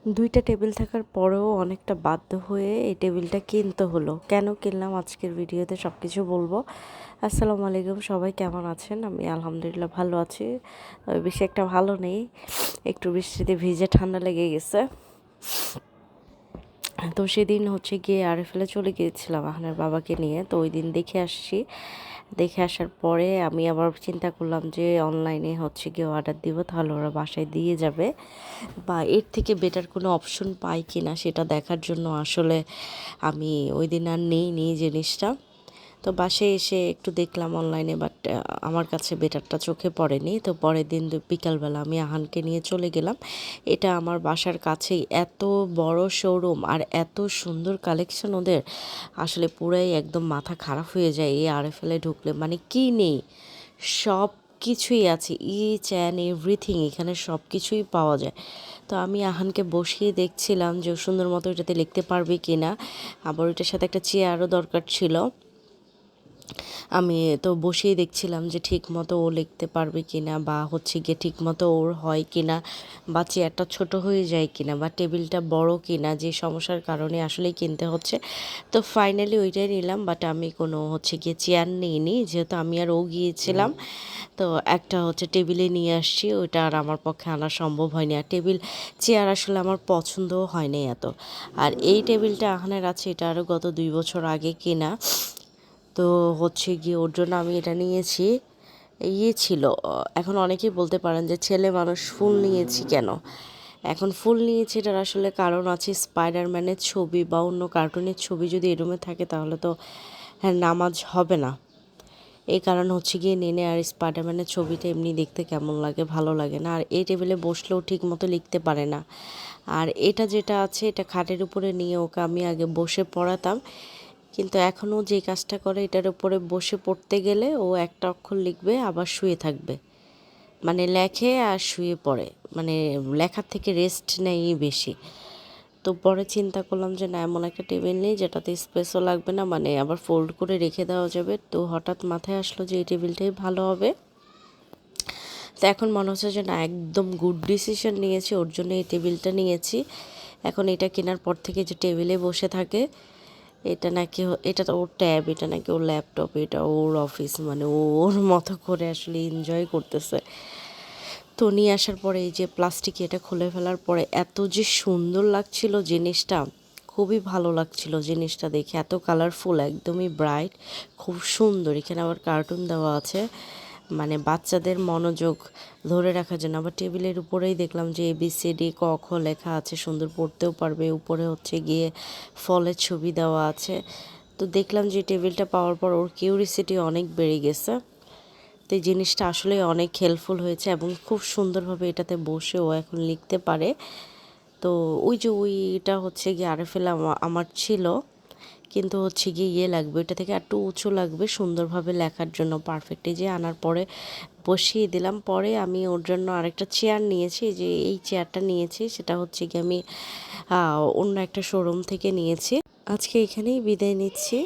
দুইটা টেবিল থাকার পরেও অনেকটা বাধ্য হয়ে এই টেবিলটা কিনতে হলো। কেন কিনলাম আজকের ভিডিওতে সব কিছু বলবো। আসসালামু আলাইকুম, সবাই কেমন আছেন? আমি আলহামদুলিল্লাহ ভালো আছি, তবে বেশি একটা ভালো নেই, একটু বৃষ্টিতে ভিজে ঠান্ডা লেগে গেছে। তো সেদিন গিয়ে আরএফএলে চলে গিয়েছিলাম আহানের বাবাকে নিয়ে। তো ওই দিন দেখে আসছি। দেখে আসার পরে আমি আবার চিন্তা করলাম যে অনলাইনে গিয়ে অর্ডার দিব, তাহলে ওরা বাসায় দিয়ে যাবে, বা এর থেকে বেটার কোনো অপশন পাই কি না সেটা দেখার জন্য আসলে আমি ওই দিন আর নেইনি জিনিসটা। তো বাসায় এসে একটু দেখলাম অনলাইনে, বাট আমার কাছে বেটারটা চোখে পড়েনি। তো পরের দিন বিকালবেলা আমি আহানকে নিয়ে চলে গেলাম। এটা আমার বাসার কাছেই, এত বড় শোরুম আর এত সুন্দর কালেকশন ওদের, আসলে পুরাই একদম মাথা খারাপ হয়ে যায় এই আরএফএলে ঢুকলে। মানে কি নেই, সব কিছুই আছে, ইচ অ্যান্ড এভরিথিং, এখানে সব কিছুই পাওয়া যায়। তো আমি আহানকে বসিয়ে দেখছিলাম যে সুন্দর মতো এটাতে লিখতে পারবে কি না। আবার ওইটার সাথে একটা চেয়ারও দরকার ছিল। আমি তো বসেই দেখছিলাম যে ঠিক মতো ও লিখতে পারবে কি না, বা গিয়ে ঠিক মতো ওর হয় কি না, বা চেয়ারটা ছোটো হয়ে যায় কি না, বা টেবিলটা বড় কি না, যে সমস্যার কারণে আসলেই কিনতে হচ্ছে। তো ফাইনালি ওইটাই নিলাম, বাট আমি কোনো গিয়ে চেয়ার নিইনি, যেহেতু আমি আর ও গিয়েছিলাম। তো একটা টেবিলে নিয়ে আসছি, ওইটা আর আমার পক্ষে আনা সম্ভব হয়নি। আর চেয়ার আসলে আমার পছন্দও হয়নি এত। আর এই টেবিলটা আহানের আছে, এটা আরও গত 2 বছর আগে কেনা। তো গিয়ে ওর জন্য আমি এটা নিয়েছি। ছিল, এখন অনেকেই বলতে পারেন যে ছেলে মানুষ ফুল নিয়েছি কেন। এখন ফুল নিয়েছি এটার আসলে কারণ আছে। স্পাইডারম্যানের ছবি বা অন্য কার্টুনের ছবি যদি এই রুমে থাকে তাহলে তো হ্যাঁ নামাজ হবে না। এই কারণ গিয়ে নেনে, আর স্পাইডারম্যানের ছবিটা এমনি দেখতে কেমন লাগে, ভালো লাগে না। আর এই টেবিলে বসলেও ঠিক মতো লিখতে পারে না। আর এটা যেটা আছে, এটা খাটের উপরে নিয়ে ওকে আমি আগে বসে পড়াতাম, কিন্তু এখনও যে কাজটা করে, এটার উপরে বসে পড়তে গেলে ও একটা অক্ষর লিখবে আবার শুয়ে থাকবে, মানে লেখে আর শুয়ে পড়ে, মানে লেখার থেকে রেস্ট নেয় বেশি। তো পরে চিন্তা করলাম যে না, এমন একটা টেবিল নেই যেটাতে স্পেসও লাগবে না, মানে আবার ফোল্ড করে রেখে দেওয়া যাবে। তো হঠাৎ মাথায় আসলো যে এই টেবিলটাই ভালো হবে। তো এখন মনে হচ্ছে যে না, একদম গুড ডিসিশন নিয়েছি, ওর জন্য এই টেবিলটা নিয়েছি। এখন এটা কেনার পর থেকে যে টেবিলে বসে থাকে, এটা নাকি এটা তো ওর ট্যাব, এটা নাকি ওর ল্যাপটপ, এটা ওর অফিস, মানে ও ওর মতো করে আসলে এনজয় করতেছে। তো নিয়ে আসার পরে এই যে প্লাস্টিক, এটা খুলে ফেলার পরে এত যে সুন্দর লাগছিল জিনিসটা, খুবই ভালো লাগছিল জিনিসটা দেখে, এত কালারফুল, একদমই ব্রাইট, খুব সুন্দর। এখানে আবার কার্টুন দেওয়া আছে, মানে বাচ্চাদের মনোযোগ ধরে রাখার জন্য। আবার টেবিলের উপরেই দেখলাম যে ABCD ক খ লেখা আছে, সুন্দর পড়তেও পারবে। উপরে গিয়ে ফলের ছবি দেওয়া আছে। তো দেখলাম যে টেবিলটা পাওয়ার পর ওর কিউরিসিটি অনেক বেড়ে গেছে। তো এই জিনিসটা আসলে অনেক হেল্পফুল হয়েছে, এবং খুব সুন্দরভাবে এটাতে বসে ও এখন লিখতে পারে। তো ওই যে ওইটা গিয়ে আরএফএল আমার ছিল, কিন্তু গিয়ে লাগবে, ওইটা থেকে একটু উঁচু লাগবে সুন্দরভাবে লেখার জন্য। পারফেক্ট এই যে আনার পরে বসিয়ে দিলাম। পরে আমি ওর জন্য আরেকটা চেয়ার নিয়েছি, যে এই চেয়ারটা নিয়েছি সেটা গিয়ে আমি অন্য একটা শোরুম থেকে নিয়েছি। আজকে এখানেই বিদায় নিচ্ছি।